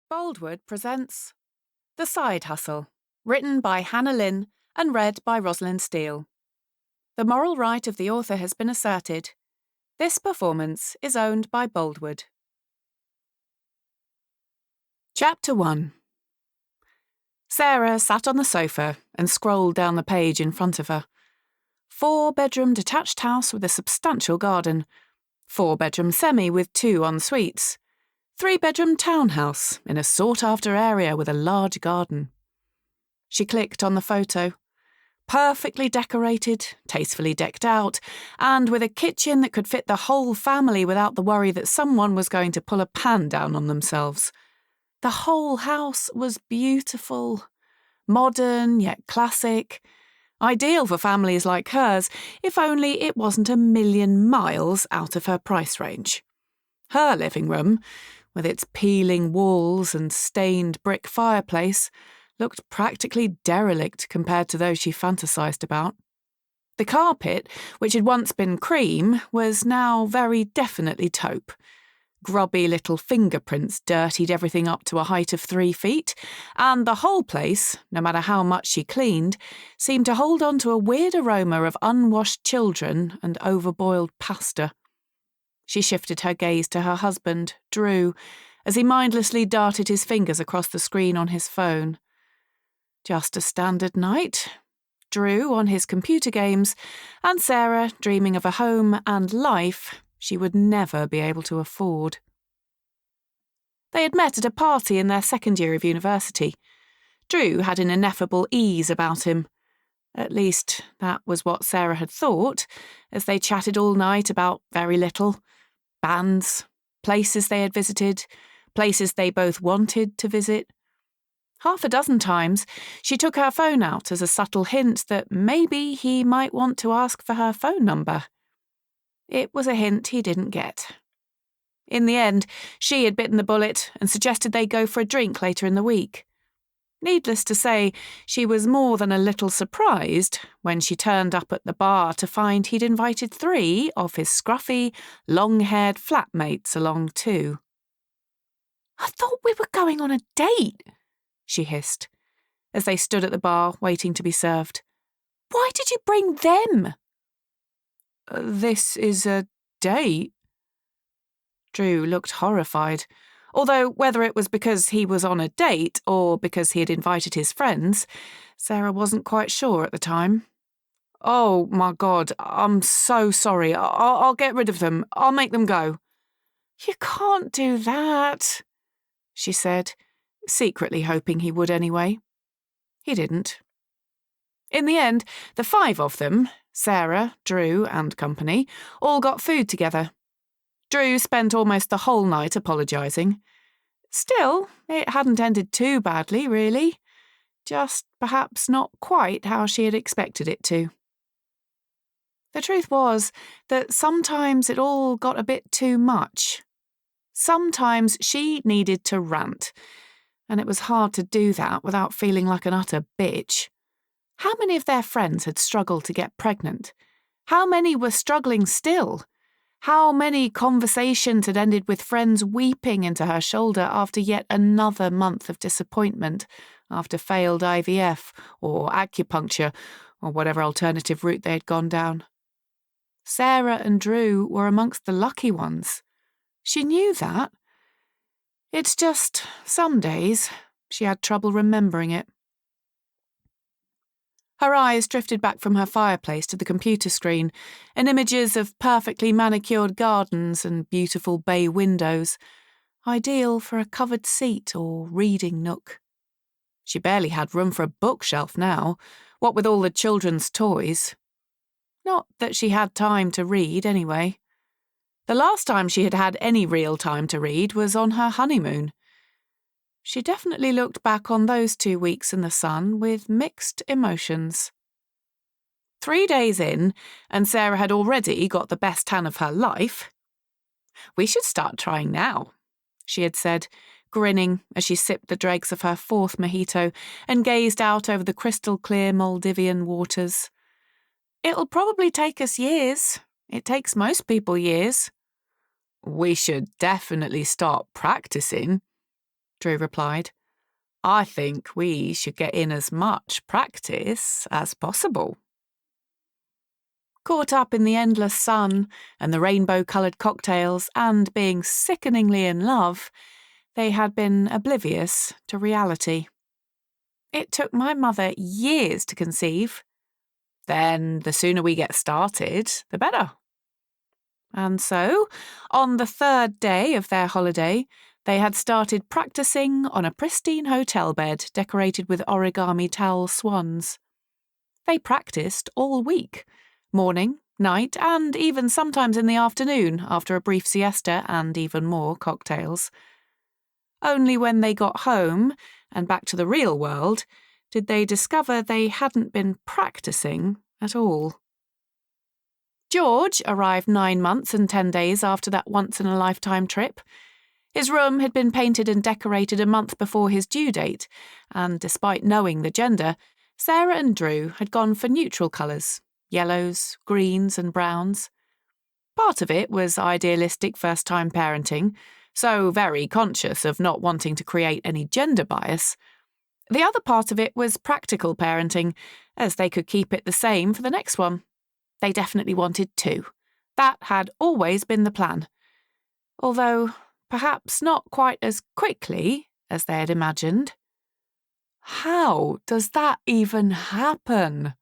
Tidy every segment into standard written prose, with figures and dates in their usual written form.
Boldwood presents The Side Hustle, written by Hannah Lynn and read by Rosalind Steele. The moral right of the author has been asserted. This performance is owned by Boldwood. Chapter 1. Sarah sat on the sofa and scrolled down the page in front of her. 4-bedroom detached house with a substantial garden. 4-bedroom semi with 2 en-suites. 3-bedroom townhouse in a sought-after area with a large garden. She clicked on the photo. Perfectly decorated, tastefully decked out, and with a kitchen that could fit the whole family without the worry that someone was going to pull a pan down on themselves. The whole house was beautiful, modern yet classic, ideal for families like hers, if only it wasn't a million miles out of her price range. Her living room, with its peeling walls and stained brick fireplace, looked practically derelict compared to those she fantasised about. The carpet, which had once been cream, was now very definitely taupe. Grubby little fingerprints dirtied everything up to a height of 3 feet, and the whole place, no matter how much she cleaned, seemed to hold on to a weird aroma of unwashed children and overboiled pasta. She shifted her gaze to her husband, Drew, as he mindlessly darted his fingers across the screen on his phone. Just a standard night. Drew on his computer games, and Sarah dreaming of a home and life she would never be able to afford. They had met at a party in their second year of university. Drew had an ineffable ease about him. At least, that was what Sarah had thought, as they chatted all night about very little. Bands, places they had visited, places they both wanted to visit. 6 times, she took her phone out as a subtle hint that maybe he might want to ask for her phone number. It was a hint he didn't get. In the end, she had bitten the bullet and suggested they go for a drink later in the week. Needless to say, she was more than a little surprised when she turned up at the bar to find he'd invited 3 of his scruffy, long-haired flatmates along too. "I thought we were going on a date," she hissed, as they stood at the bar waiting to be served. "Why did you bring them?" "This is a date?" Drew looked horrified, although whether it was because he was on a date or because he had invited his friends, Sarah wasn't quite sure at the time. "Oh, my God, I'm so sorry. I'll get rid of them. I'll make them go." "You can't do that," she said, secretly hoping he would anyway. He didn't. In the end, the 5 of them, Sarah, Drew and company, all got food together. Drew spent almost the whole night apologising. Still, it hadn't ended too badly, really. Just perhaps not quite how she had expected it to. The truth was that sometimes it all got a bit too much. Sometimes she needed to rant, and it was hard to do that without feeling like an utter bitch. How many of their friends had struggled to get pregnant? How many were struggling still? How many conversations had ended with friends weeping into her shoulder after yet another month of disappointment, after failed IVF or acupuncture or whatever alternative route they had gone down? Sarah and Drew were amongst the lucky ones. She knew that. It's just, some days, she had trouble remembering it. Her eyes drifted back from her fireplace to the computer screen, and images of perfectly manicured gardens and beautiful bay windows, ideal for a covered seat or reading nook. She barely had room for a bookshelf now, what with all the children's toys. Not that she had time to read, anyway. The last time she had had any real time to read was on her honeymoon. She definitely looked back on those 2 weeks in the sun with mixed emotions. 3 days in, and Sarah had already got the best tan of her life. "We should start trying now," she had said, grinning as she sipped the dregs of her 4th mojito and gazed out over the crystal-clear Maldivian waters. "It'll probably take us years. It takes most people years." "We should definitely start practicing," Drew replied. I think we should get in as much practice as possible. Caught up in the endless sun and the rainbow-coloured cocktails and being sickeningly in love, they had been oblivious to reality. It took my mother years to conceive. Then the sooner we get started, the better. And so, on the third day of their holiday, they had started practising on a pristine hotel bed decorated with origami towel swans. They practised all week, morning, night, and even sometimes in the afternoon after a brief siesta and even more cocktails. Only when they got home and back to the real world did they discover they hadn't been practising at all. George arrived 9 months and 10 days after that once-in-a-lifetime trip. His room had been painted and decorated a month before his due date, and despite knowing the gender, Sarah and Drew had gone for neutral colours, yellows, greens and browns. Part of it was idealistic first-time parenting, so very conscious of not wanting to create any gender bias. The other part of it was practical parenting, as they could keep it the same for the next one. They definitely wanted 2. That had always been the plan. Although, perhaps not quite as quickly as they had imagined. How does that even happen?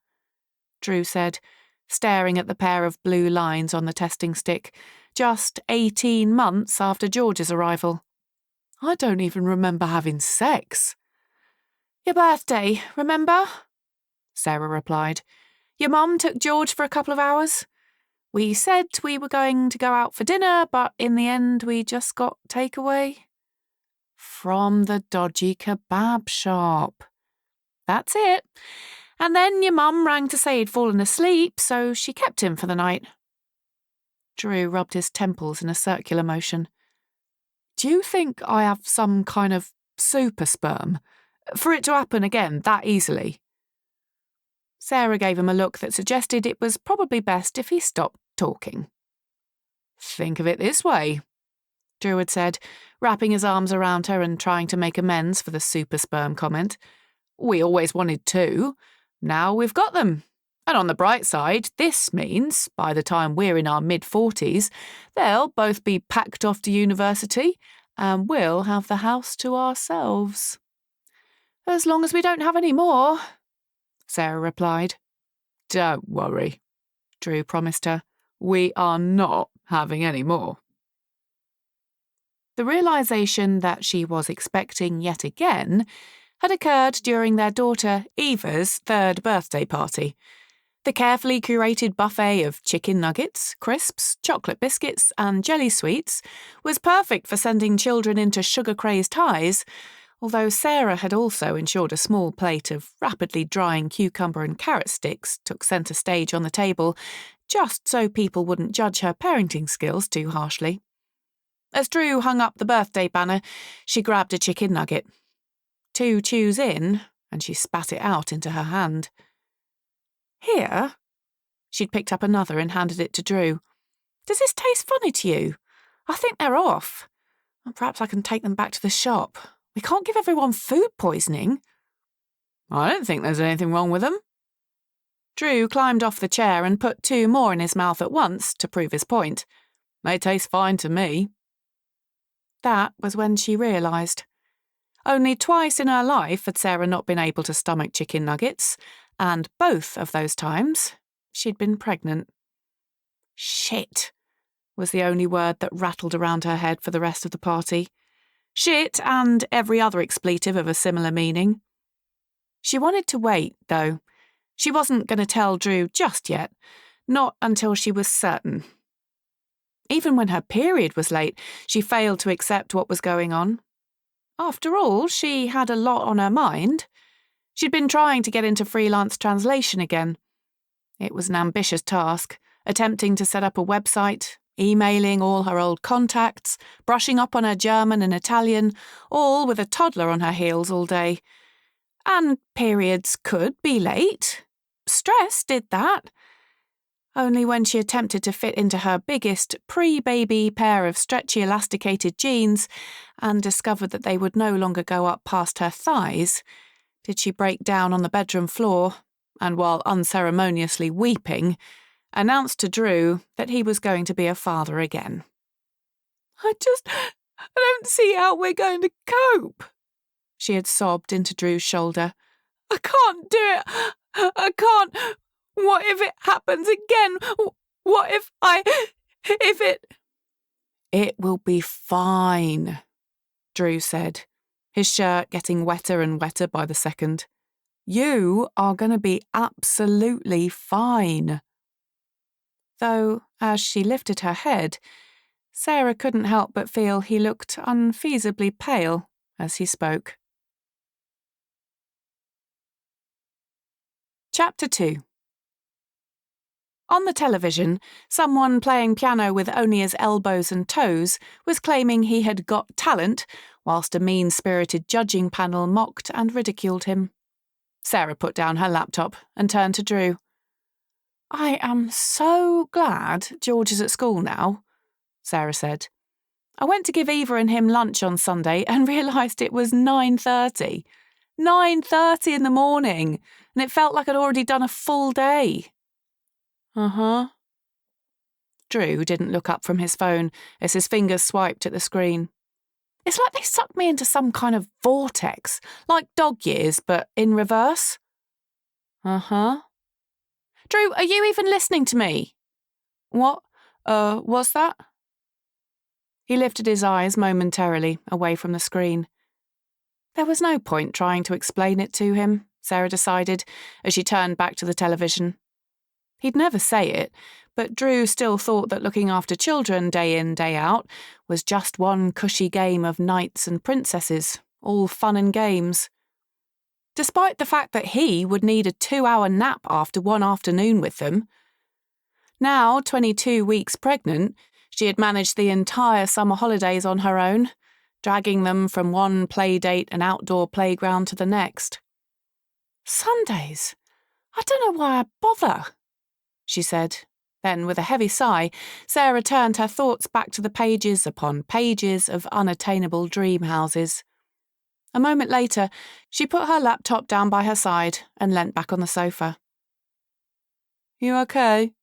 Drew said, staring at the pair of blue lines on the testing stick, just 18 months after George's arrival. I don't even remember having sex. Your birthday, remember? Sarah replied. Your mum took George for a couple of hours. We said we were going to go out for dinner, but in the end we just got takeaway. From the dodgy kebab shop. That's it. And then your mum rang to say he'd fallen asleep, so she kept him for the night. Drew rubbed his temples in a circular motion. Do you think I have some kind of super sperm? For it to happen again that easily? Sarah gave him a look that suggested it was probably best if he stopped talking. Think of it this way, Drew had said, wrapping his arms around her and trying to make amends for the super sperm comment. We always wanted 2. Now we've got them. And on the bright side, this means, by the time we're in our mid-40s, they'll both be packed off to university and we'll have the house to ourselves. As long as we don't have any more, Sarah replied. Don't worry, Drew promised her. We are not having any more. The realisation that she was expecting yet again had occurred during their daughter Eva's 3rd birthday party. The carefully curated buffet of chicken nuggets, crisps, chocolate biscuits and jelly sweets was perfect for sending children into sugar-crazed highs, although Sarah had also ensured a small plate of rapidly drying cucumber and carrot sticks took centre stage on the table, just so people wouldn't judge her parenting skills too harshly. As Drew hung up the birthday banner, she grabbed a chicken nugget. 2 chews in, and she spat it out into her hand. Here? She'd picked up another and handed it to Drew. Does this taste funny to you? I think they're off. Or perhaps I can take them back to the shop. We can't give everyone food poisoning. I don't think there's anything wrong with them. Drew climbed off the chair and put 2 more in his mouth at once to prove his point. They taste fine to me. That was when she realised. Only twice in her life had Sarah not been able to stomach chicken nuggets, and both of those times she'd been pregnant. Shit was the only word that rattled around her head for the rest of the party. Shit and every other expletive of a similar meaning. She wanted to wait, though. She wasn't going to tell Drew just yet, not until she was certain. Even when her period was late, she failed to accept what was going on. After all, she had a lot on her mind. She'd been trying to get into freelance translation again. It was an ambitious task, attempting to set up a website, emailing all her old contacts, brushing up on her German and Italian, all with a toddler on her heels all day. And periods could be late. Stress did that. Only when she attempted to fit into her biggest pre-baby pair of stretchy elasticated jeans and discovered that they would no longer go up past her thighs, did she break down on the bedroom floor and, while unceremoniously weeping, announced to Drew that he was going to be a father again. I don't see how we're going to cope, she had sobbed into Drew's shoulder. I can't do it. I can't. What if it happens again? What if it... It will be fine, Drew said, his shirt getting wetter and wetter by the second. You are going to be absolutely fine. Though, as she lifted her head, Sarah couldn't help but feel he looked unfeasibly pale as he spoke. Chapter 2. On the television, someone playing piano with only his elbows and toes was claiming he had got talent, whilst a mean-spirited judging panel mocked and ridiculed him. Sarah put down her laptop and turned to Drew. I am so glad George is at school now, Sarah said. I went to give Eva and him lunch on Sunday and realised it was 9:30. 9:30 in the morning, and it felt like I'd already done a full day. Uh-huh. Drew didn't look up from his phone as his fingers swiped at the screen. It's like they sucked me into some kind of vortex, like dog years, but in reverse. Uh-huh. Drew, are you even listening to me? What? What's that? He lifted his eyes momentarily away from the screen. There was no point trying to explain it to him, Sarah decided, as she turned back to the television. He'd never say it, but Drew still thought that looking after children day in, day out was just one cushy game of knights and princesses, all fun and games. Despite the fact that he would need a 2-hour nap after one afternoon with them. Now, 22 weeks pregnant, she had managed the entire summer holidays on her own, dragging them from one play date and outdoor playground to the next. Sundays? I don't know why I bother, she said. Then, with a heavy sigh, Sarah turned her thoughts back to the pages upon pages of unattainable dream houses. A moment later, she put her laptop down by her side and leant back on the sofa. You okay?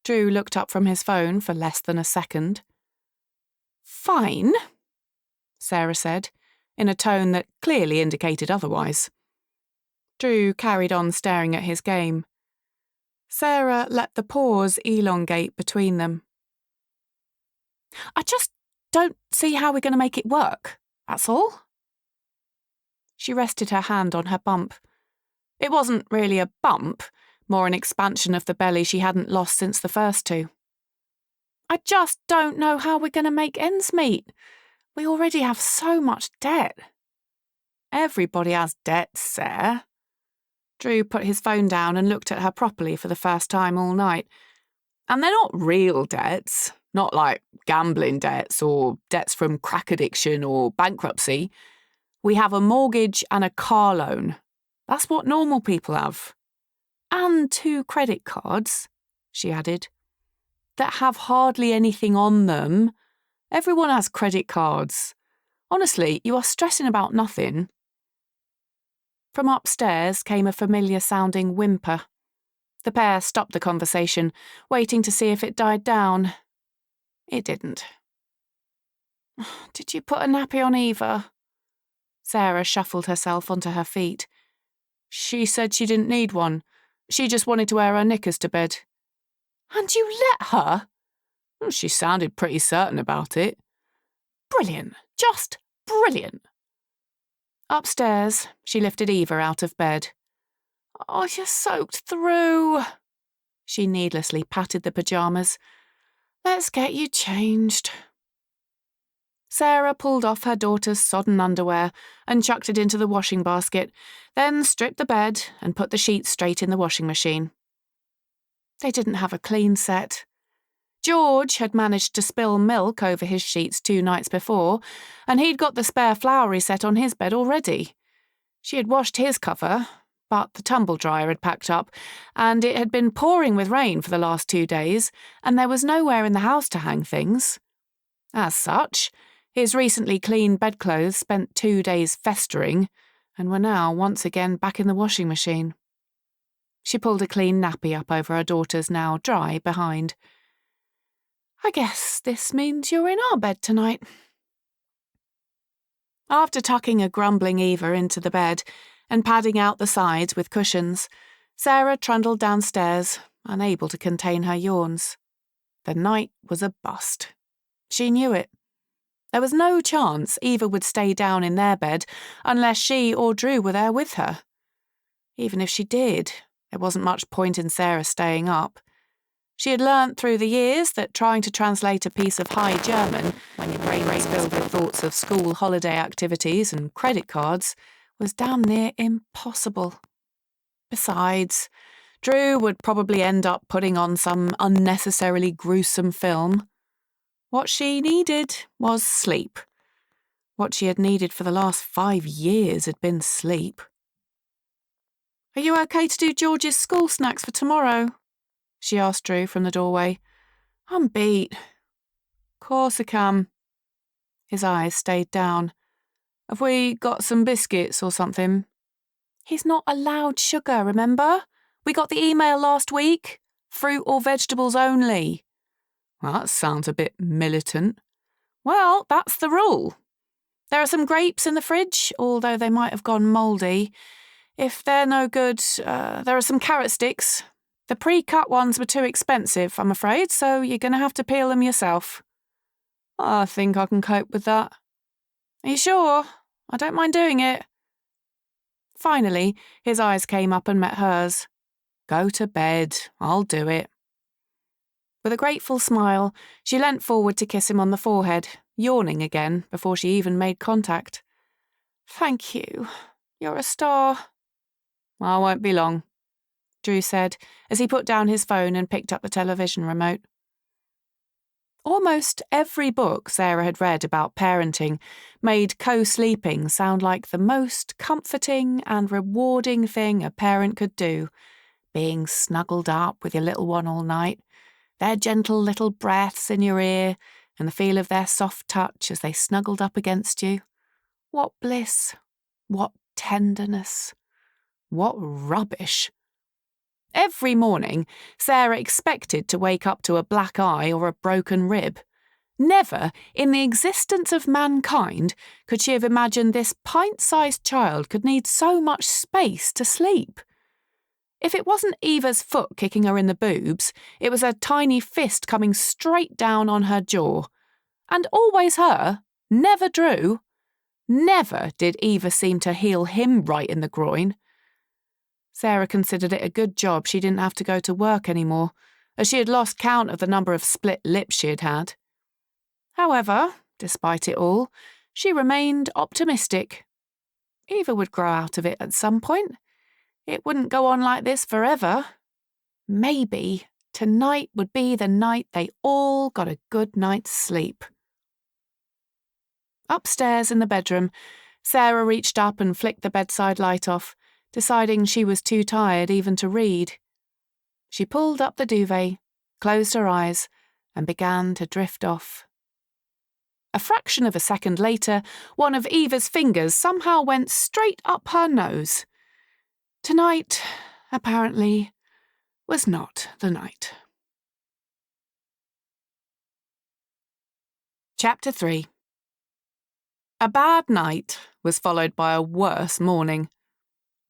Drew looked up from his phone for less than a second. Fine, Sarah said, in a tone that clearly indicated otherwise. Drew carried on staring at his game. Sarah let the pause elongate between them. I just don't see how we're going to make it work, that's all. She rested her hand on her bump. It wasn't really a bump, more an expansion of the belly she hadn't lost since the first two. I just don't know how we're going to make ends meet. We already have so much debt. Everybody has debts, Sarah. Drew put his phone down and looked at her properly for the first time all night. And they're not real debts, not like gambling debts or debts from crack addiction or bankruptcy. We have a mortgage and a car loan. That's what normal people have. And 2 credit cards, she added, that have hardly anything on them. Everyone has credit cards. Honestly, you are stressing about nothing. From upstairs came a familiar-sounding whimper. The pair stopped the conversation, waiting to see if it died down. It didn't. Did you put a nappy on Eva? Sarah shuffled herself onto her feet. She said she didn't need one. She just wanted to wear her knickers to bed. And you let her? She sounded pretty certain about it. Brilliant. Just brilliant. Upstairs, she lifted Eva out of bed. Oh, you're soaked through. She needlessly patted the pyjamas. Let's get you changed. Sarah pulled off her daughter's sodden underwear and chucked it into the washing basket, then stripped the bed and put the sheets straight in the washing machine. They didn't have a clean set. George had managed to spill milk over his sheets 2 nights before, and he'd got the spare flowery set on his bed already. She had washed his cover, but the tumble-dryer had packed up, and it had been pouring with rain for the last 2 days, and there was nowhere in the house to hang things. As such, his recently cleaned bedclothes spent 2 days festering, and were now once again back in the washing machine. She pulled a clean nappy up over her daughter's now dry behind. "I guess this means you're in our bed tonight." After tucking a grumbling Eva into the bed and padding out the sides with cushions, Sarah trundled downstairs, unable to contain her yawns. The night was a bust. She knew it. There was no chance Eva would stay down in their bed unless she or Drew were there with her. Even if she did, there wasn't much point in Sarah staying up. She had learnt through the years that trying to translate a piece of High German, when your brain was filled with thoughts of school holiday activities and credit cards, was damn near impossible. Besides, Drew would probably end up putting on some unnecessarily gruesome film. What she needed was sleep. What she had needed for the last 5 years had been sleep. "Are you okay to do George's school snacks for tomorrow?" she asked Drew from the doorway. "I'm beat." "Course I can." His eyes stayed down. "Have we got some biscuits or something?" "He's not allowed sugar, remember? We got the email last week. Fruit or vegetables only." "Well, that sounds a bit militant." "Well, that's the rule. There are some grapes in the fridge, although they might have gone mouldy. If they're no good, there are some carrot sticks. The pre-cut ones were too expensive, I'm afraid, so you're going to have to peel them yourself." "I think I can cope with that." "Are you sure? I don't mind doing it." Finally, his eyes came up and met hers. "Go to bed. I'll do it." With a grateful smile, she leant forward to kiss him on the forehead, yawning again before she even made contact. "Thank you. You're a star." "I won't be long," Drew said as he put down his phone and picked up the television remote. Almost every book Sarah had read about parenting made co-sleeping sound like the most comforting and rewarding thing a parent could do, being snuggled up with your little one all night, their gentle little breaths in your ear, and the feel of their soft touch as they snuggled up against you. What bliss! What tenderness! What rubbish! Every morning, Sarah expected to wake up to a black eye or a broken rib. Never, in the existence of mankind, could she have imagined this pint-sized child could need so much space to sleep. If it wasn't Eva's foot kicking her in the boobs, it was a tiny fist coming straight down on her jaw. And always her, never Drew. Never did Eva seem to heel him right in the groin. Sarah considered it a good job she didn't have to go to work anymore, as she had lost count of the number of split lips she had had. However, despite it all, she remained optimistic. Eva would grow out of it at some point. It wouldn't go on like this forever. Maybe tonight would be the night they all got a good night's sleep. Upstairs in the bedroom, Sarah reached up and flicked the bedside light off, deciding she was too tired even to read. She pulled up the duvet, closed her eyes, and began to drift off. A fraction of a second later, one of Eva's fingers somehow went straight up her nose. Tonight, apparently, was not the night. Chapter 3. A bad night was followed by a worse morning.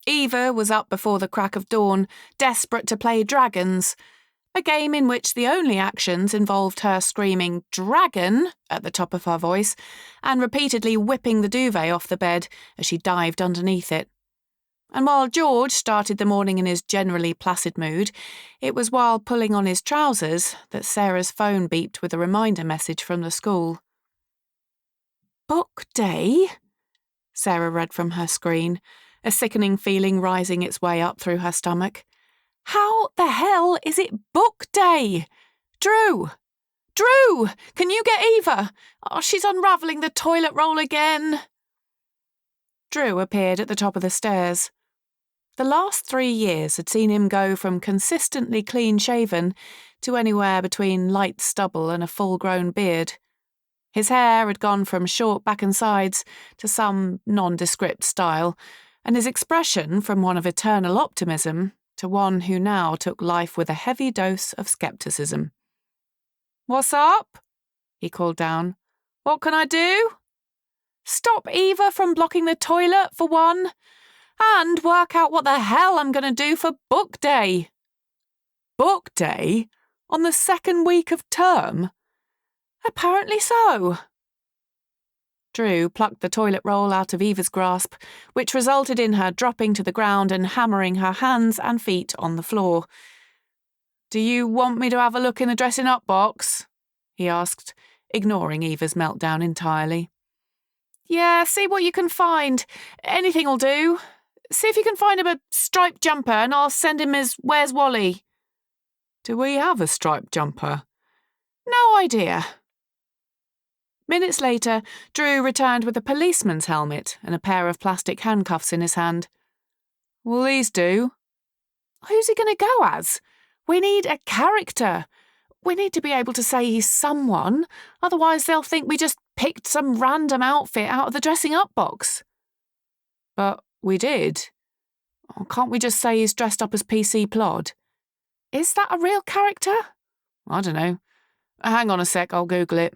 Eva was up before the crack of dawn, desperate to play Dragons, a game in which the only actions involved her screaming "Dragon" at the top of her voice and repeatedly whipping the duvet off the bed as she dived underneath it. And while George started the morning in his generally placid mood, it was while pulling on his trousers that Sarah's phone beeped with a reminder message from the school. "Book day?" Sarah read from her screen, a sickening feeling rising its way up through her stomach. "How the hell is it book day? Drew! Drew! Can you get Eva? Oh, she's unravelling the toilet roll again." Drew appeared at the top of the stairs. The last 3 years had seen him go from consistently clean-shaven to anywhere between light stubble and a full-grown beard. His hair had gone from short back and sides to some nondescript style, and his expression from one of eternal optimism to one who now took life with a heavy dose of scepticism. "What's up?" he called down. "What can I do?" "Stop Eva from blocking the toilet, for one, and work out what the hell I'm going to do for book day." "Book day? On the second week of term?" "Apparently so." Drew plucked the toilet roll out of Eva's grasp, which resulted in her dropping to the ground and hammering her hands and feet on the floor. "Do you want me to have a look in the dressing-up box?" he asked, ignoring Eva's meltdown entirely. "Yeah, see what you can find. Anything'll do. See if you can find him a striped jumper and I'll send him his Where's Wally?" "Do we have a striped jumper?" "No idea." Minutes later, Drew returned with a policeman's helmet and a pair of plastic handcuffs in his hand. "Will these do?" "Who's he going to go as? We need a character. We need to be able to say he's someone, otherwise they'll think we just picked some random outfit out of the dressing-up box." "But we did. Can't we just say he's dressed up as PC Plod?" "Is that a real character?" "I don't know. Hang on a sec, I'll Google it."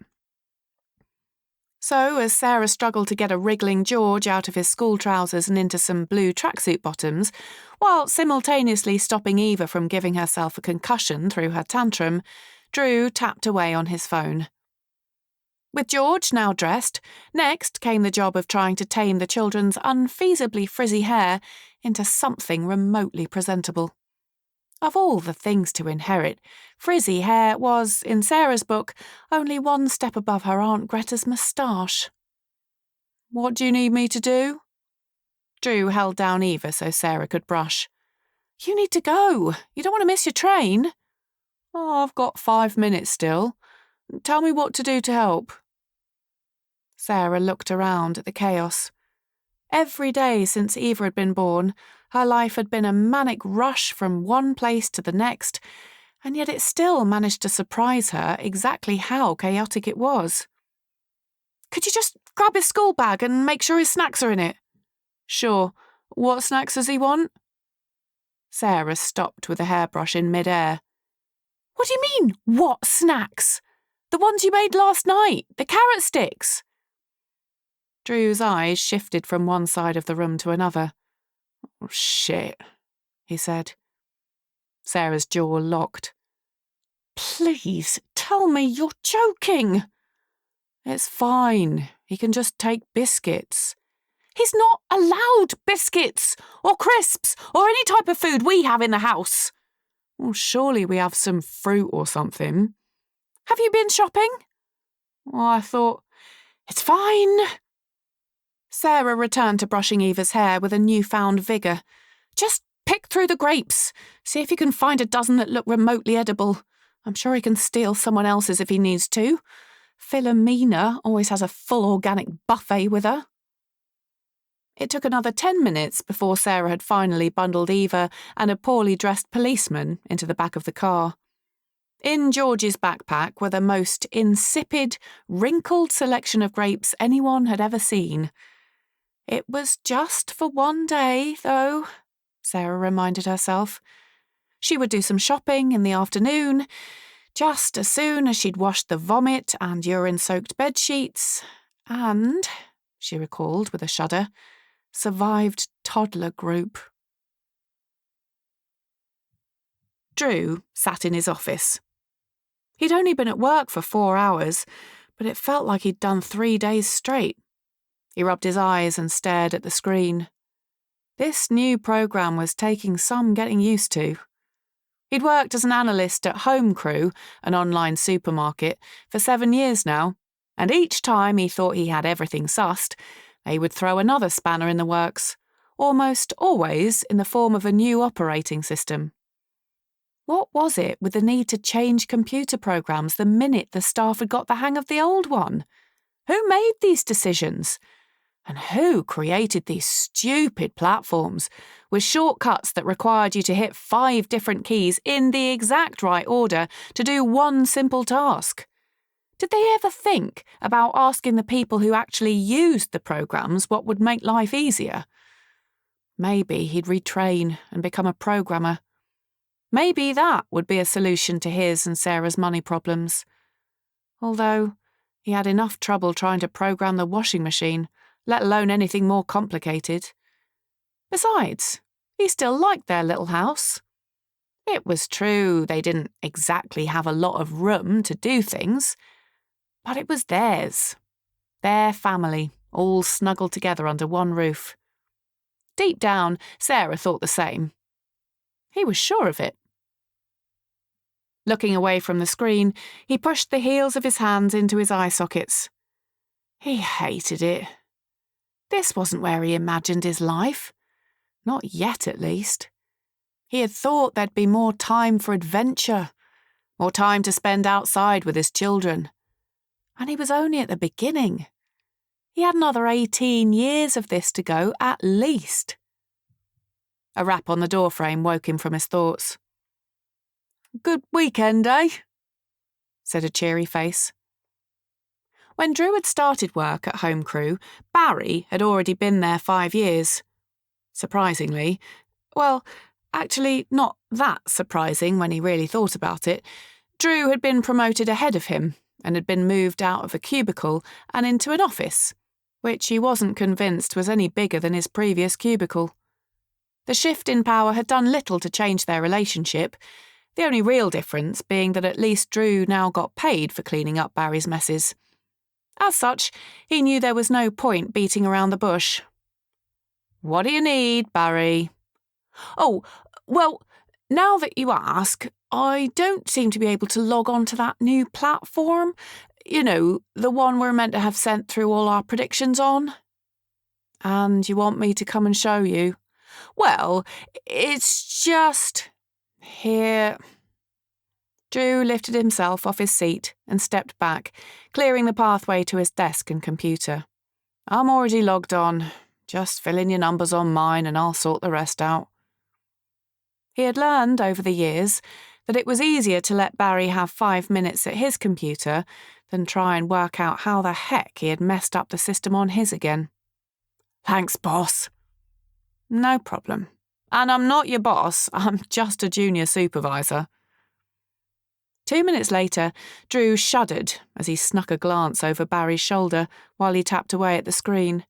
So, as Sarah struggled to get a wriggling George out of his school trousers and into some blue tracksuit bottoms, while simultaneously stopping Eva from giving herself a concussion through her tantrum, Drew tapped away on his phone. With George now dressed, next came the job of trying to tame the children's unfeasibly frizzy hair into something remotely presentable. Of all the things to inherit, frizzy hair was, in Sarah's book, only one step above her Aunt Greta's moustache. "What do you need me to do?" Drew held down Eva so Sarah could brush. "You need to go. You don't want to miss your train." "Oh, I've got 5 minutes still. Tell me what to do to help." Sarah looked around at the chaos. Every day since Eva had been born, her life had been a manic rush from one place to the next, and yet it still managed to surprise her exactly how chaotic it was. "Could you just grab his school bag and make sure his snacks are in it?" "Sure. What snacks does he want?" Sarah stopped with a hairbrush in mid-air. "What do you mean, what snacks? The ones you made last night, the carrot sticks." Drew's eyes shifted from one side of the room to another. "Oh, shit," he said. Sarah's jaw locked. "Please, tell me you're joking." "It's fine. He can just take biscuits." "He's not allowed biscuits, or crisps, or any type of food we have in the house." "Well, surely we have some fruit or something." "Have you been shopping?" "Well, I thought..." "It's fine." Sarah returned to brushing Eva's hair with a newfound vigour. "Just pick through the grapes. See if you can find a dozen that look remotely edible. I'm sure he can steal someone else's if he needs to. Philomena always has a full organic buffet with her." It took another 10 minutes before Sarah had finally bundled Eva and a poorly dressed policeman into the back of the car. In George's backpack were the most insipid, wrinkled selection of grapes anyone had ever seen. It was just for one day, though, Sarah reminded herself. She would do some shopping in the afternoon, just as soon as she'd washed the vomit and urine-soaked bedsheets, and, she recalled with a shudder, survived toddler group. Drew sat in his office. He'd only been at work for 4 hours, but it felt like he'd done 3 days straight. He rubbed his eyes and stared at the screen. This new program was taking some getting used to. He'd worked as an analyst at Home Crew, an online supermarket, for 7 years now, and each time he thought he had everything sussed, they would throw another spanner in the works, almost always in the form of a new operating system. What was it with the need to change computer programs the minute the staff had got the hang of the old one? Who made these decisions? And who created these stupid platforms with shortcuts that required you to hit 5 different keys in the exact right order to do one simple task. Did they ever think about asking the people who actually used the programs what would make life easier? Maybe he'd retrain and become a programmer. Maybe that would be a solution to his and Sarah's money problems. Although he had enough trouble trying to program the washing machine, let alone anything more complicated. Besides, he still liked their little house. It was true they didn't exactly have a lot of room to do things, but it was theirs. Their family, all snuggled together under one roof. Deep down, Sarah thought the same. He was sure of it. Looking away from the screen, he pushed the heels of his hands into his eye sockets. He hated it. This wasn't where he imagined his life. Not yet, at least. He had thought there'd be more time for adventure, more time to spend outside with his children. And he was only at the beginning. He had another 18 years of this to go, at least. A rap on the doorframe woke him from his thoughts. "Good weekend, eh?" said a cheery face. When Drew had started work at Home Crew, Barry had already been there 5 years. Surprisingly, well, actually not that surprising when he really thought about it, Drew had been promoted ahead of him and had been moved out of a cubicle and into an office, which he wasn't convinced was any bigger than his previous cubicle. The shift in power had done little to change their relationship, the only real difference being that at least Drew now got paid for cleaning up Barry's messes. As such, he knew there was no point beating around the bush. "What do you need, Barry?" "Oh, well, now that you ask, I don't seem to be able to log on to that new platform. You know, the one we're meant to have sent through all our predictions on." "And you want me to come and show you?" "Well, it's just... Here." Drew lifted himself off his seat and stepped back, clearing the pathway to his desk and computer. "I'm already logged on. Just fill in your numbers on mine and I'll sort the rest out." He had learned over the years that it was easier to let Barry have 5 minutes at his computer than try and work out how the heck he had messed up the system on his again. "Thanks, boss." "No problem. And I'm not your boss, I'm just a junior supervisor." 2 minutes later, Drew shuddered as he snuck a glance over Barry's shoulder while he tapped away at the screen.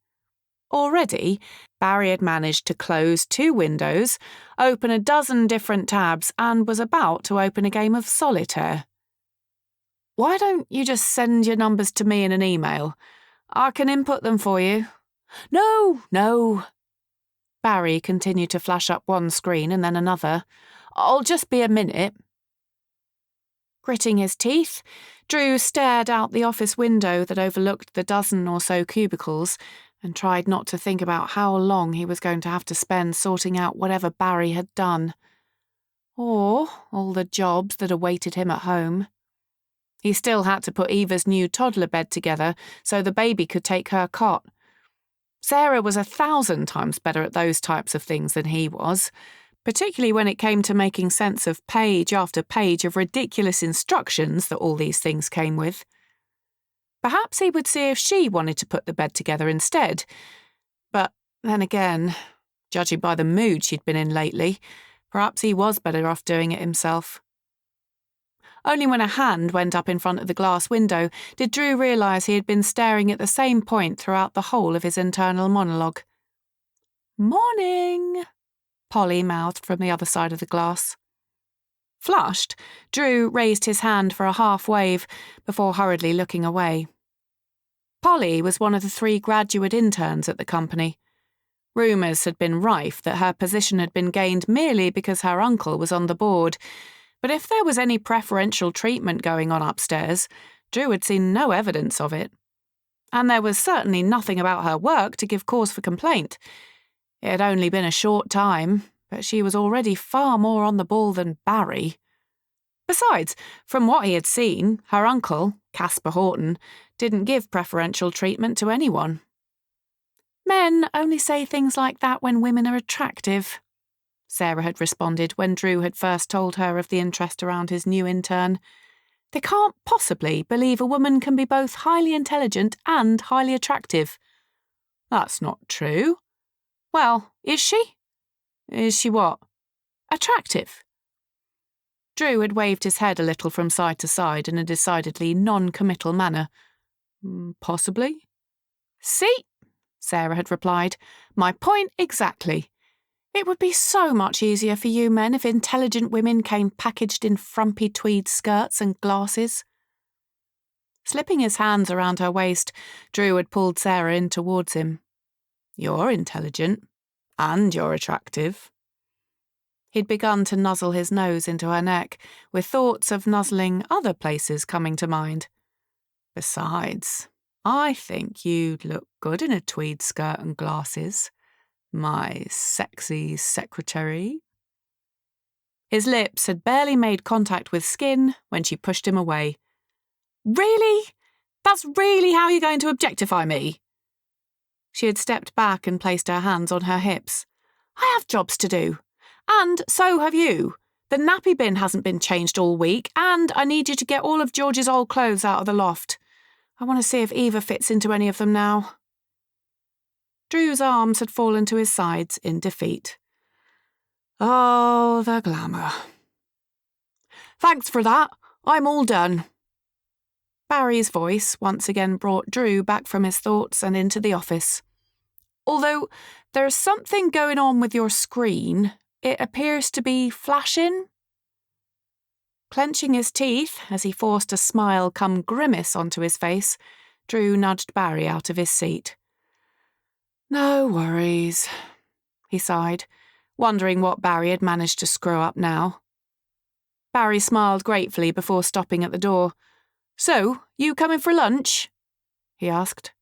Already, Barry had managed to close 2 windows, open a dozen different tabs, and was about to open a game of solitaire. "Why don't you just send your numbers to me in an email? I can input them for you." No. Barry continued to flash up one screen and then another. "I'll just be a minute." Gritting his teeth, Drew stared out the office window that overlooked the dozen or so cubicles and tried not to think about how long he was going to have to spend sorting out whatever Barry had done. Or all the jobs that awaited him at home. He still had to put Eva's new toddler bed together so the baby could take her cot. Sarah was 1,000 times better at those types of things than he was, particularly when it came to making sense of page after page of ridiculous instructions that all these things came with. Perhaps he would see if she wanted to put the bed together instead. But then again, judging by the mood she'd been in lately, perhaps he was better off doing it himself. Only when a hand went up in front of the glass window did Drew realise he had been staring at the same point throughout the whole of his internal monologue. "Morning," Polly mouthed from the other side of the glass. Flushed, Drew raised his hand for a half wave before hurriedly looking away. Polly was one of the 3 graduate interns at the company. Rumours had been rife that her position had been gained merely because her uncle was on the board, but if there was any preferential treatment going on upstairs, Drew had seen no evidence of it. And there was certainly nothing about her work to give cause for complaint. It had only been a short time, but she was already far more on the ball than Barry. Besides, from what he had seen, her uncle, Caspar Horton, didn't give preferential treatment to anyone. Men only say things like that when women are attractive, Sarah had responded when Drew had first told her of the interest around his new intern. They can't possibly believe a woman can be both highly intelligent and highly attractive. That's not true. Well, is she? Is she what? Attractive. Drew had waved his head a little from side to side in a decidedly non-committal manner. Possibly. See? Sarah had replied. My point exactly. It would be so much easier for you men if intelligent women came packaged in frumpy tweed skirts and glasses. Slipping his hands around her waist, Drew had pulled Sarah in towards him. You're intelligent. And you're attractive. He'd begun to nuzzle his nose into her neck, with thoughts of nuzzling other places coming to mind. Besides, I think you'd look good in a tweed skirt and glasses. My sexy secretary. His lips had barely made contact with skin when she pushed him away. Really? That's really how you're going to objectify me? She had stepped back and placed her hands on her hips. I have jobs to do. And so have you. The nappy bin hasn't been changed all week, and I need you to get all of George's old clothes out of the loft. I want to see if Eva fits into any of them now. Drew's arms had fallen to his sides in defeat. Oh, the glamour. Thanks for that. I'm all done. Barry's voice once again brought Drew back from his thoughts and into the office. Although there's something going on with your screen, it appears to be flashing. Clenching his teeth as he forced a smile come grimace onto his face, Drew nudged Barry out of his seat. No worries, he sighed, wondering what Barry had managed to screw up now. Barry smiled gratefully before stopping at the door. So, you coming for lunch? He asked.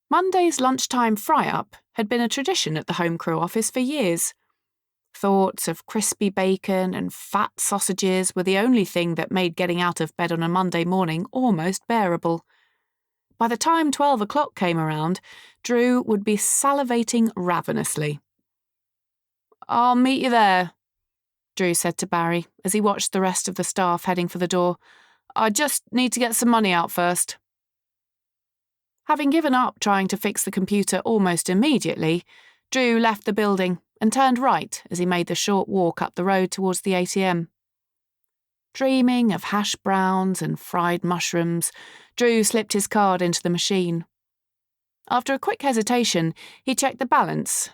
Monday's lunchtime fry-up had been a tradition at the home crew office for years. Thoughts of crispy bacon and fat sausages were the only thing that made getting out of bed on a Monday morning almost bearable. By the time 12 o'clock came around, Drew would be salivating ravenously. I'll meet you there, Drew said to Barry as he watched the rest of the staff heading for the door. I just need to get some money out first. Having given up trying to fix the computer almost immediately, Drew left the building and turned right as he made the short walk up the road towards the ATM. Dreaming of hash browns and fried mushrooms, Drew slipped his card into the machine. After a quick hesitation, he checked the balance,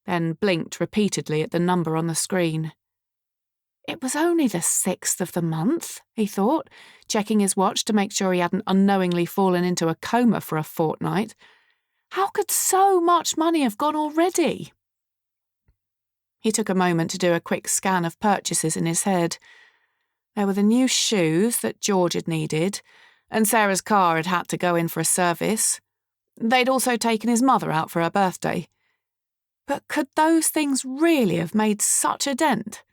then blinked repeatedly at the number on the screen. It was only the 6th of the month, he thought, checking his watch to make sure he hadn't unknowingly fallen into a coma for a fortnight. How could so much money have gone already? He took a moment to do a quick scan of purchases in his head. There were the new shoes that George had needed, and Sarah's car had had to go in for a service. They'd also taken his mother out for her birthday. But could those things really have made such a dent?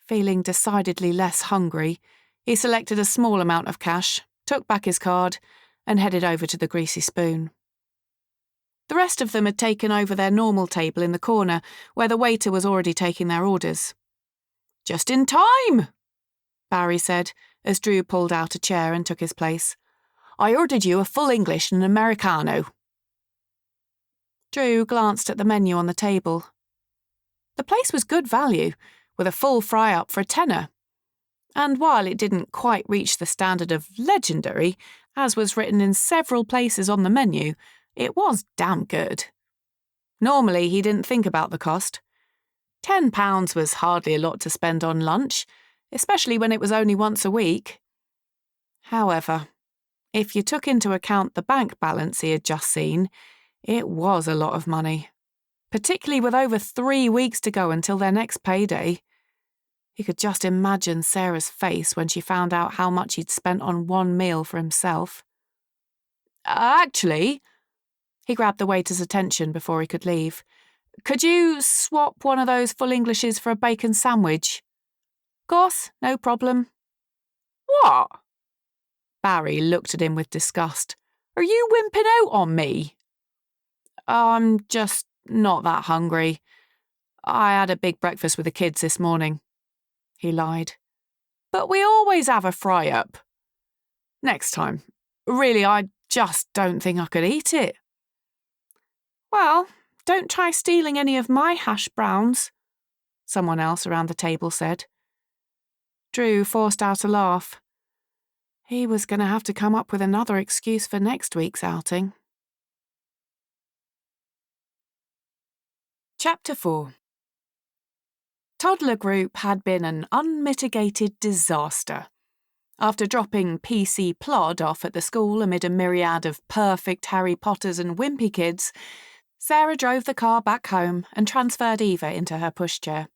Feeling decidedly less hungry, he selected a small amount of cash, took back his card, and headed over to the Greasy Spoon. The rest of them had taken over their normal table in the corner, where the waiter was already taking their orders. Just in time, Barry said, as Drew pulled out a chair and took his place. I ordered you a full English and an Americano. Drew glanced at the menu on the table. The place was good value, with a full fry-up for $10. And while it didn't quite reach the standard of legendary, as was written in several places on the menu, it was damn good. Normally, he didn't think about the cost. £10 was hardly a lot to spend on lunch, especially when it was only once a week. However, if you took into account the bank balance he had just seen, it was a lot of money, particularly with over 3 weeks to go until their next payday. He could just imagine Sarah's face when she found out how much he'd spent on one meal for himself. Actually, he grabbed the waiter's attention before he could leave. Could you swap one of those full Englishes for a bacon sandwich? Course, no problem. What? Barry looked at him with disgust. Are you wimping out on me? I'm just not that hungry. I had a big breakfast with the kids this morning, he lied. But we always have a fry-up. Next time. Really, I just don't think I could eat it. Well, don't try stealing any of my hash browns, someone else around the table said. Drew forced out a laugh. He was going to have to come up with another excuse for next week's outing. Chapter 4. Toddler group had been an unmitigated disaster. After dropping PC Plod off at the school amid a myriad of perfect Harry Potters and wimpy kids, Sarah drove the car back home and transferred Eva into her pushchair.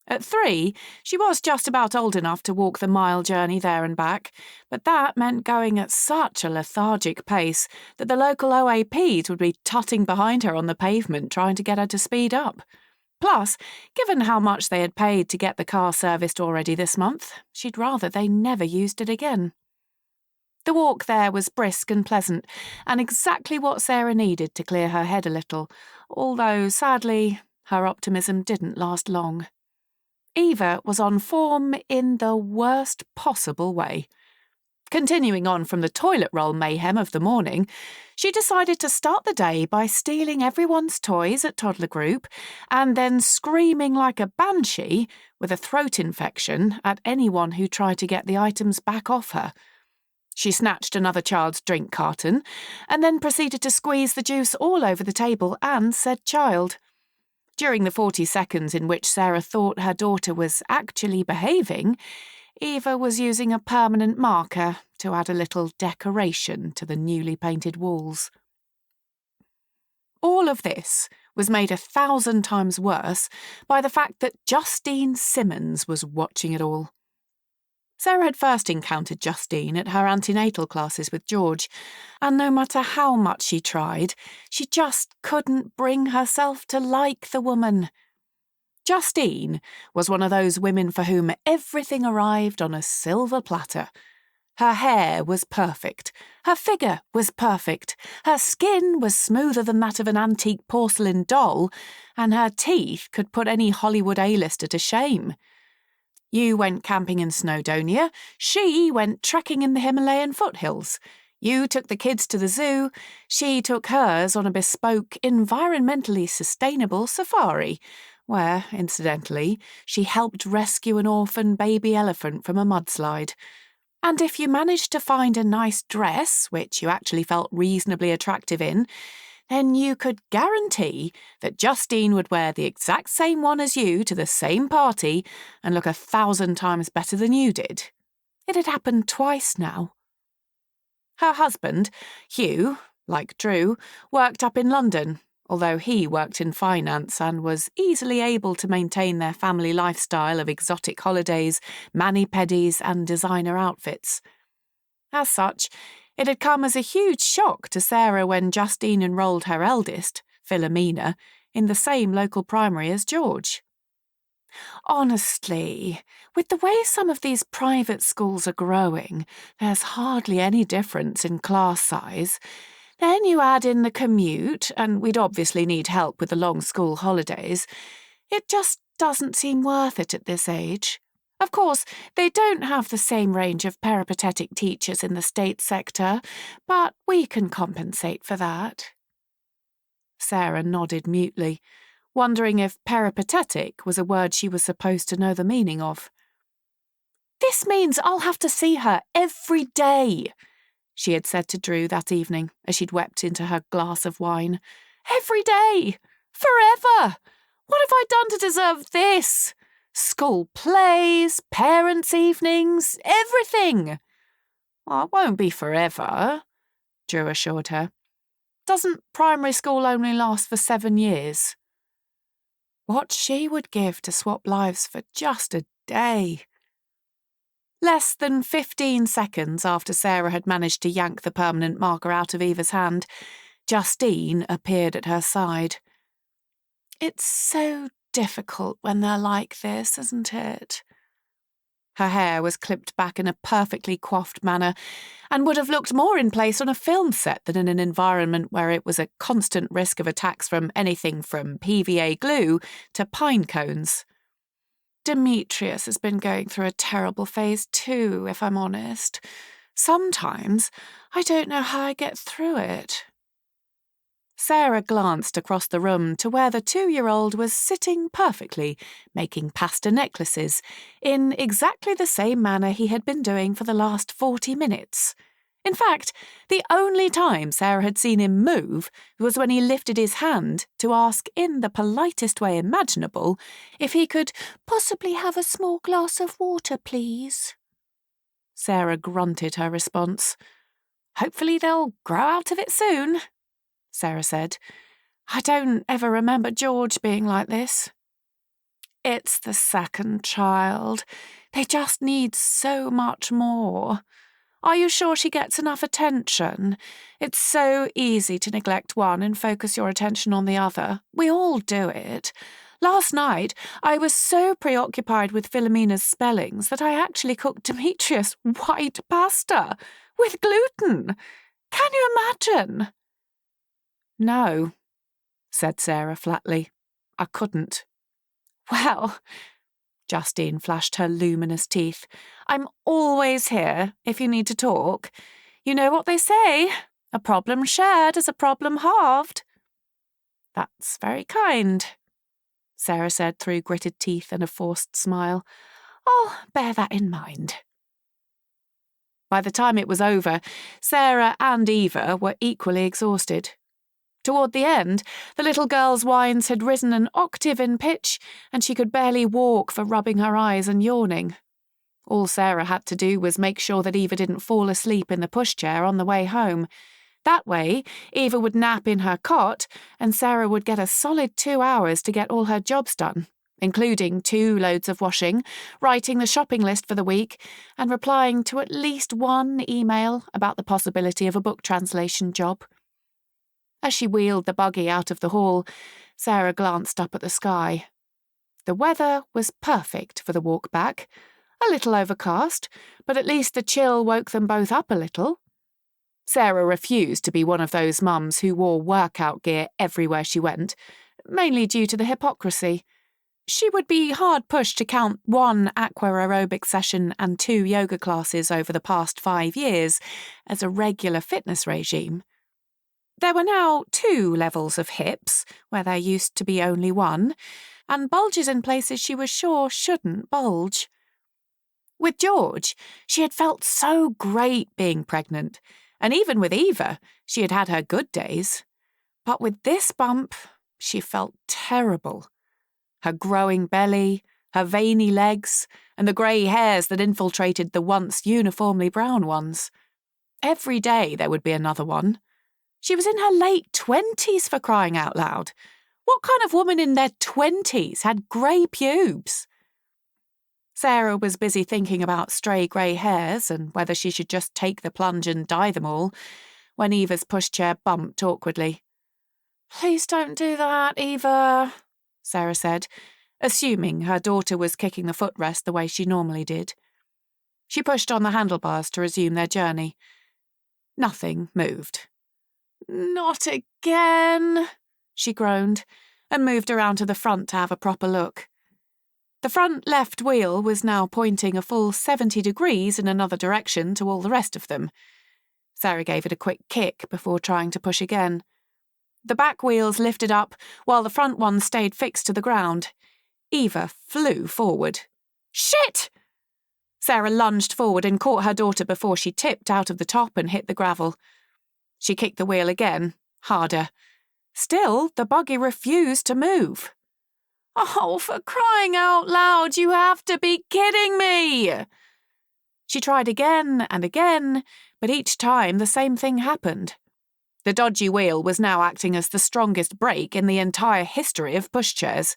At 3, she was just about old enough to walk the mile journey there and back, but that meant going at such a lethargic pace that the local OAPs would be tutting behind her on the pavement trying to get her to speed up. Plus, given how much they had paid to get the car serviced already this month, she'd rather they never used it again. The walk there was brisk and pleasant, and exactly what Sarah needed to clear her head a little, although, sadly, her optimism didn't last long. Eva was on form in the worst possible way. Continuing on from the toilet roll mayhem of the morning, she decided to start the day by stealing everyone's toys at toddler group and then screaming like a banshee with a throat infection at anyone who tried to get the items back off her. She snatched another child's drink carton and then proceeded to squeeze the juice all over the table and said child. During the 40 seconds in which Sarah thought her daughter was actually behaving, Eva was using a permanent marker to add a little decoration to the newly painted walls. All of this was made 1,000 times worse by the fact that Justine Simmons was watching it all. Sarah had first encountered Justine at her antenatal classes with George, and no matter how much she tried, she just couldn't bring herself to like the woman. Justine was one of those women for whom everything arrived on a silver platter. Her hair was perfect, her figure was perfect, her skin was smoother than that of an antique porcelain doll, and her teeth could put any Hollywood A-lister to shame. You went camping in Snowdonia, she went trekking in the Himalayan foothills. You took the kids to the zoo, she took hers on a bespoke, environmentally sustainable safari, where, incidentally, she helped rescue an orphan baby elephant from a mudslide. And if you managed to find a nice dress, which you actually felt reasonably attractive in, then you could guarantee that Justine would wear the exact same one as you to the same party and look 1,000 times better than you did. It had happened twice now. Her husband, Hugh, like Drew, worked up in London, although he worked in finance and was easily able to maintain their family lifestyle of exotic holidays, mani-pedis and designer outfits. As such, it had come as a huge shock to Sarah when Justine enrolled her eldest, Philomena, in the same local primary as George. Honestly, with the way some of these private schools are growing, there's hardly any difference in class size. Then you add in the commute, and we'd obviously need help with the long school holidays. It just doesn't seem worth it at this age. Of course, they don't have the same range of peripatetic teachers in the state sector, but we can compensate for that. Sarah nodded mutely, wondering if peripatetic was a word she was supposed to know the meaning of. "This means I'll have to see her every day," she had said to Drew that evening as she'd wept into her glass of wine. "Every day! Forever! What have I done to deserve this? School plays, parents' evenings, everything." "Well, it won't be forever," Drew assured her. "Doesn't primary school only last for 7 years?" What she would give to swap lives for just a day. Less than 15 seconds after Sarah had managed to yank the permanent marker out of Eva's hand, Justine appeared at her side. "It's so difficult when they're like this, isn't it?" Her hair was clipped back in a perfectly coiffed manner and would have looked more in place on a film set than in an environment where it was a constant risk of attacks from anything from PVA glue to pine cones. Demetrius has been going through a terrible phase too, if I'm honest. Sometimes I don't know how I get through it. Sarah glanced across the room to where the 2-year-old was sitting perfectly, making pasta necklaces, in exactly the same manner he had been doing for the last 40 minutes. In fact, the only time Sarah had seen him move was when he lifted his hand to ask in the politest way imaginable if he could possibly have a small glass of water, please. Sarah grunted her response. "Hopefully they'll grow out of it soon," Sarah said. "I don't ever remember George being like this." "It's the second child. They just need so much more. Are you sure she gets enough attention? It's so easy to neglect one and focus your attention on the other. We all do it. Last night, I was so preoccupied with Philomena's spellings that I actually cooked Demetrius white pasta with gluten. Can you imagine?" "No," said Sarah flatly. "I couldn't." "Well," Justine flashed her luminous teeth, "I'm always here if you need to talk. You know what they say, a problem shared is a problem halved." "That's very kind," Sarah said through gritted teeth and a forced smile. "I'll bear that in mind." By the time it was over, Sarah and Eva were equally exhausted. Toward the end, the little girl's whines had risen an octave in pitch, and she could barely walk for rubbing her eyes and yawning. All Sarah had to do was make sure that Eva didn't fall asleep in the pushchair on the way home. That way, Eva would nap in her cot, and Sarah would get a solid 2 hours to get all her jobs done, including 2 loads of washing, writing the shopping list for the week, and replying to at least one email about the possibility of a book translation job. As she wheeled the buggy out of the hall, Sarah glanced up at the sky. The weather was perfect for the walk back. A little overcast, but at least the chill woke them both up a little. Sarah refused to be one of those mums who wore workout gear everywhere she went, mainly due to the hypocrisy. She would be hard-pushed to count 1 aqua aerobic session and 2 yoga classes over the past 5 years as a regular fitness regime. There were now 2 levels of hips, where there used to be only 1, and bulges in places she was sure shouldn't bulge. With George, she had felt so great being pregnant, and even with Eva, she had had her good days. But with this bump, she felt terrible. Her growing belly, her veiny legs, and the grey hairs that infiltrated the once uniformly brown ones. Every day there would be another one. She was in her late 20s, for crying out loud. What kind of woman in their 20s had grey pubes? Sarah was busy thinking about stray grey hairs and whether she should just take the plunge and dye them all, when Eva's pushchair bumped awkwardly. "Please don't do that, Eva," Sarah said, assuming her daughter was kicking the footrest the way she normally did. She pushed on the handlebars to resume their journey. Nothing moved. "Not again," she groaned, and moved around to the front to have a proper look. The front left wheel was now pointing a full 70 degrees in another direction to all the rest of them. Sarah gave it a quick kick before trying to push again. The back wheels lifted up, while the front one stayed fixed to the ground. Eva flew forward. "Shit!" Sarah lunged forward and caught her daughter before she tipped out of the top and hit the gravel. She kicked the wheel again, harder. Still, the buggy refused to move. "Oh, for crying out loud, you have to be kidding me!" She tried again and again, but each time the same thing happened. The dodgy wheel was now acting as the strongest brake in the entire history of pushchairs.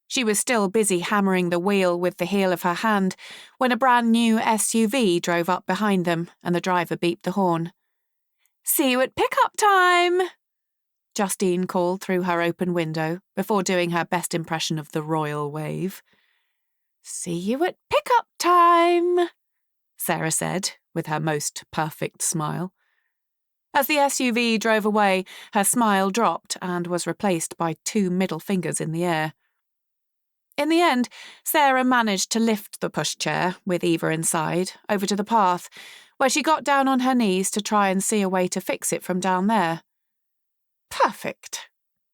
She was still busy hammering the wheel with the heel of her hand when a brand new SUV drove up behind them and the driver beeped the horn. "See you at pickup time," Justine called through her open window before doing her best impression of the royal wave. "See you at pick-up time," Sarah said, with her most perfect smile. As the SUV drove away, her smile dropped and was replaced by 2 middle fingers in the air. In the end, Sarah managed to lift the pushchair, with Eva inside, over to the path, where she got down on her knees to try and see a way to fix it from down there. "Perfect,"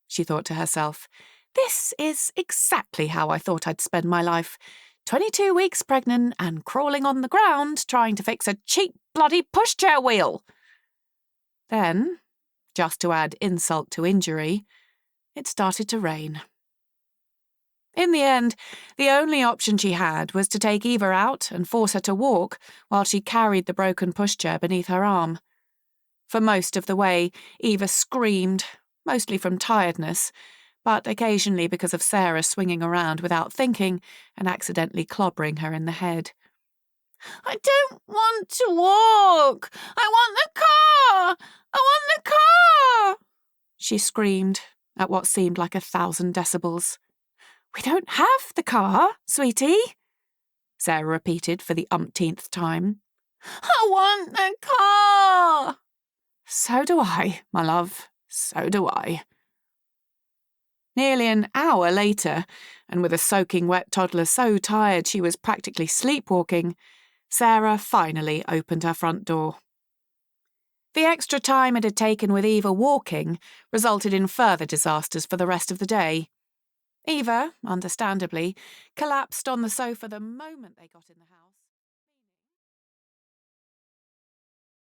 she thought to herself. "This is exactly how I thought I'd spend my life. 22 weeks pregnant and crawling on the ground trying to fix a cheap bloody pushchair wheel." Then, just to add insult to injury, it started to rain. In the end, the only option she had was to take Eva out and force her to walk while she carried the broken pushchair beneath her arm. For most of the way, Eva screamed, mostly from tiredness, but occasionally because of Sarah swinging around without thinking and accidentally clobbering her in the head. "I don't want to walk! I want the car! I want the car!" she screamed at what seemed like 1,000 decibels. "We don't have the car, sweetie," Sarah repeated for the umpteenth time. "I want the car!" "So do I, my love, so do I." Nearly an hour later, and with a soaking wet toddler so tired she was practically sleepwalking, Sarah finally opened her front door. The extra time it had taken with Eva walking resulted in further disasters for the rest of the day. Eva, understandably, collapsed on the sofa the moment they got in the house.